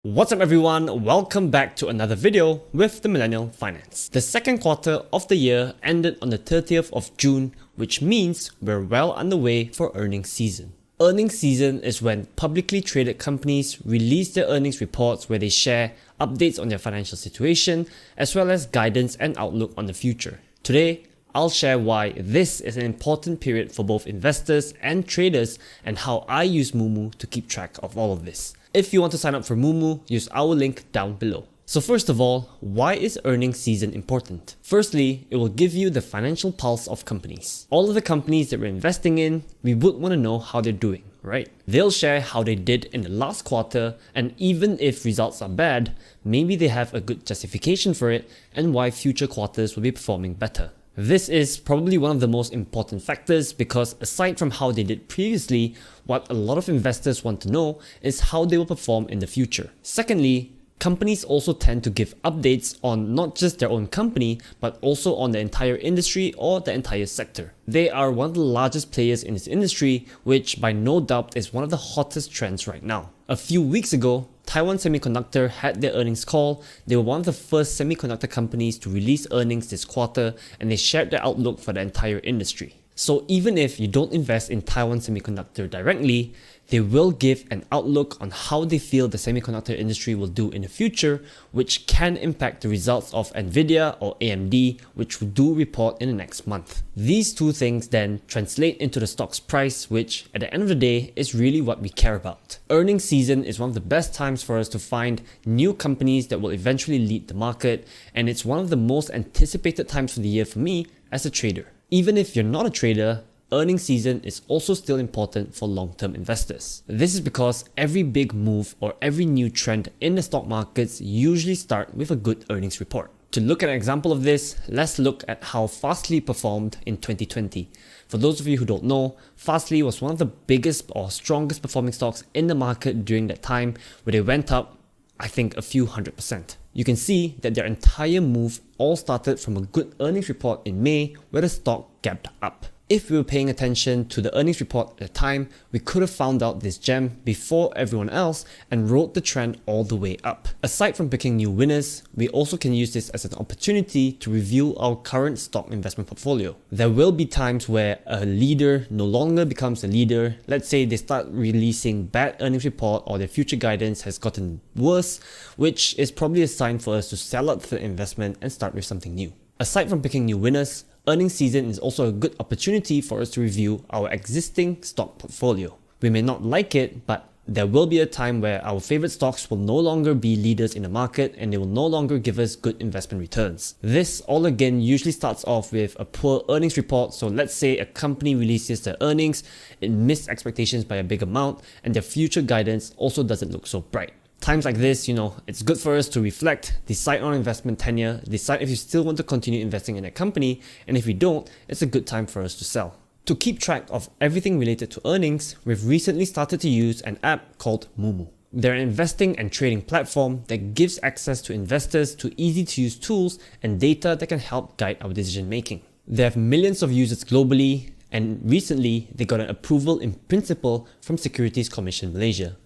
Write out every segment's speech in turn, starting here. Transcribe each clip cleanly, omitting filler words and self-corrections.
What's up everyone, welcome back to another video with the Millennial Finance. The second quarter of the year ended on the 30th of June, which means we're well underway for earnings season. Earnings season is when publicly traded companies release their earnings reports where they share updates on their financial situation as well as guidance and outlook on the future. Today, I'll share why this is an important period for both investors and traders and how I use MooMoo to keep track of all of this. If you want to sign up for MooMoo, use our link down below. So first of all, why is earnings season important? Firstly, it will give you the financial pulse of companies. All of the companies that we're investing in, we would want to know how they're doing, right? They'll share how they did in the last quarter, and even if results are bad, maybe they have a good justification for it and why future quarters will be performing better. This is probably one of the most important factors because aside from how they did previously, what a lot of investors want to know is how they will perform in the future. Secondly, companies also tend to give updates on not just their own company, but also on the entire industry or the entire sector. They are one of the largest players in this industry, which by no doubt is one of the hottest trends right now. A few weeks ago, Taiwan Semiconductor had their earnings call. They were one of the first semiconductor companies to release earnings this quarter, and they shared their outlook for the entire industry. So even if you don't invest in Taiwan Semiconductor directly, they will give an outlook on how they feel the semiconductor industry will do in the future, which can impact the results of Nvidia or AMD, which will do report in the next month. These two things then translate into the stock's price, which at the end of the day is really what we care about. Earnings season is one of the best times for us to find new companies that will eventually lead the market, and it's one of the most anticipated times of the year for me as a trader. Even if you're not a trader, earnings season is also still important for long-term investors. This is because every big move or every new trend in the stock markets usually start with a good earnings report. To look at an example of this, let's look at how Fastly performed in 2020. For those of you who don't know, Fastly was one of the biggest or strongest performing stocks in the market during that time, where they went up, I think, a few 100%. You can see that their entire move all started from a good earnings report in May where the stock gapped up. If we were paying attention to the earnings report at the time, we could have found out this gem before everyone else and rode the trend all the way up. Aside from picking new winners, we also can use this as an opportunity to review our current stock investment portfolio. There will be times where a leader no longer becomes a leader. Let's say they start releasing bad earnings report or their future guidance has gotten worse, which is probably a sign for us to sell out the investment and start with something new. Aside from picking new winners, earnings season is also a good opportunity for us to review our existing stock portfolio. We may not like it, but there will be a time where our favorite stocks will no longer be leaders in the market and they will no longer give us good investment returns. This all again usually starts off with a poor earnings report. So let's say a company releases their earnings, it missed expectations by a big amount, and their future guidance also doesn't look so bright. Times like this, it's good for us to reflect, decide on investment tenure, decide if you still want to continue investing in a company, and if you don't, it's a good time for us to sell. To keep track of everything related to earnings, we've recently started to use an app called MooMoo. They're an investing and trading platform that gives access to investors to easy to use tools and data that can help guide our decision making. They have millions of users globally, and recently they got an approval in principle from Securities Commission Malaysia.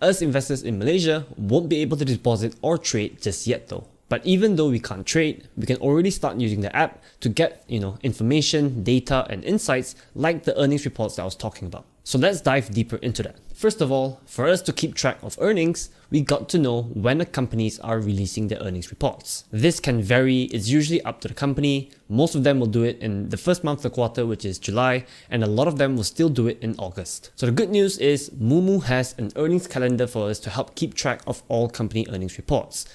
Us investors in Malaysia won't be able to deposit or trade just yet though. But even though we can't trade, we can already start using the app to get, information, data and insights like the earnings reports that I was talking about. So let's dive deeper into that. First of all, for us to keep track of earnings, we got to know when the companies are releasing their earnings reports. This can vary, it's usually up to the company. Most of them will do it in the first month of the quarter, which is July, and a lot of them will still do it in August. So the good news is MooMoo has an earnings calendar for us to help keep track of all company earnings reports.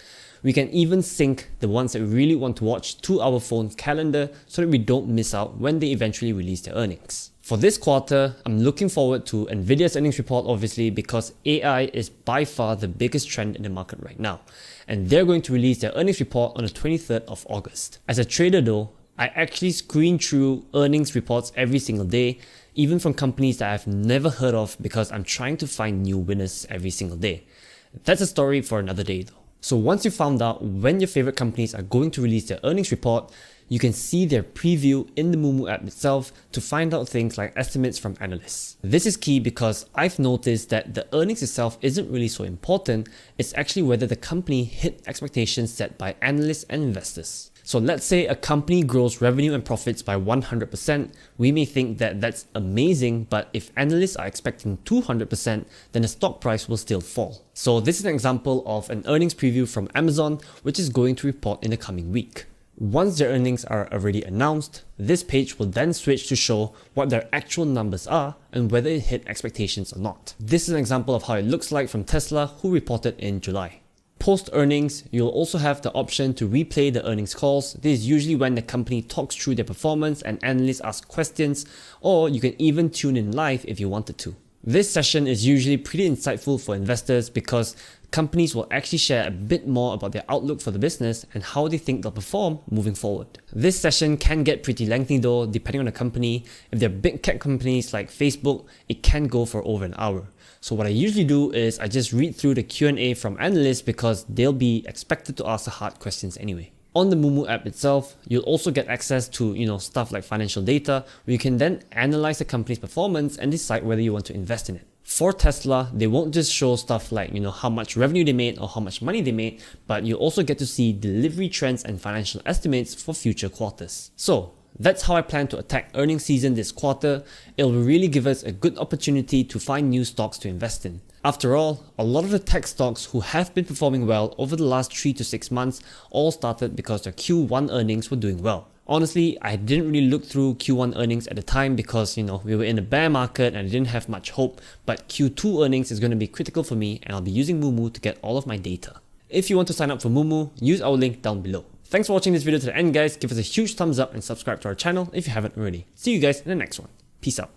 We can even sync the ones that we really want to watch to our phone calendar so that we don't miss out when they eventually release their earnings. For this quarter, I'm looking forward to Nvidia's earnings report obviously because AI is by far the biggest trend in the market right now. And they're going to release their earnings report on the 23rd of August. As a trader though, I actually screen through earnings reports every single day, even from companies that I've never heard of because I'm trying to find new winners every single day. That's a story for another day though. So once you found out when your favorite companies are going to release their earnings report, you can see their preview in the MooMoo app itself to find out things like estimates from analysts. This is key because I've noticed that the earnings itself isn't really so important, it's actually whether the company hit expectations set by analysts and investors. So let's say a company grows revenue and profits by 100%, we may think that that's amazing, but if analysts are expecting 200%, then the stock price will still fall. So this is an example of an earnings preview from Amazon, which is going to report in the coming week. Once their earnings are already announced, this page will then switch to show what their actual numbers are and whether it hit expectations or not. This is an example of how it looks like from Tesla, who reported in July. Post earnings, you'll also have the option to replay the earnings calls. This is usually when the company talks through their performance and analysts ask questions, or you can even tune in live if you wanted to. This session is usually pretty insightful for investors because companies will actually share a bit more about their outlook for the business and how they think they'll perform moving forward. This session can get pretty lengthy though, depending on the company. If they're big tech companies like Facebook, it can go for over an hour. So what I usually do is I just read through the Q&A from analysts because they'll be expected to ask the hard questions anyway. On the MooMoo app itself, you'll also get access to stuff like financial data, where you can then analyze the company's performance and decide whether you want to invest in it. For Tesla, they won't just show stuff like how much revenue they made or how much money they made, but you also get to see delivery trends and financial estimates for future quarters. So that's how I plan to attack earnings season this quarter. It will really give us a good opportunity to find new stocks to invest in. After all, a lot of the tech stocks who have been performing well over the last 3 to 6 months all started because their Q1 earnings were doing well. Honestly, I didn't really look through Q1 earnings at the time because we were in a bear market and I didn't have much hope, but Q2 earnings is going to be critical for me and I'll be using MooMoo to get all of my data. If you want to sign up for MooMoo, use our link down below. Thanks for watching this video to the end guys, give us a huge thumbs up and subscribe to our channel if you haven't already. See you guys in the next one. Peace out.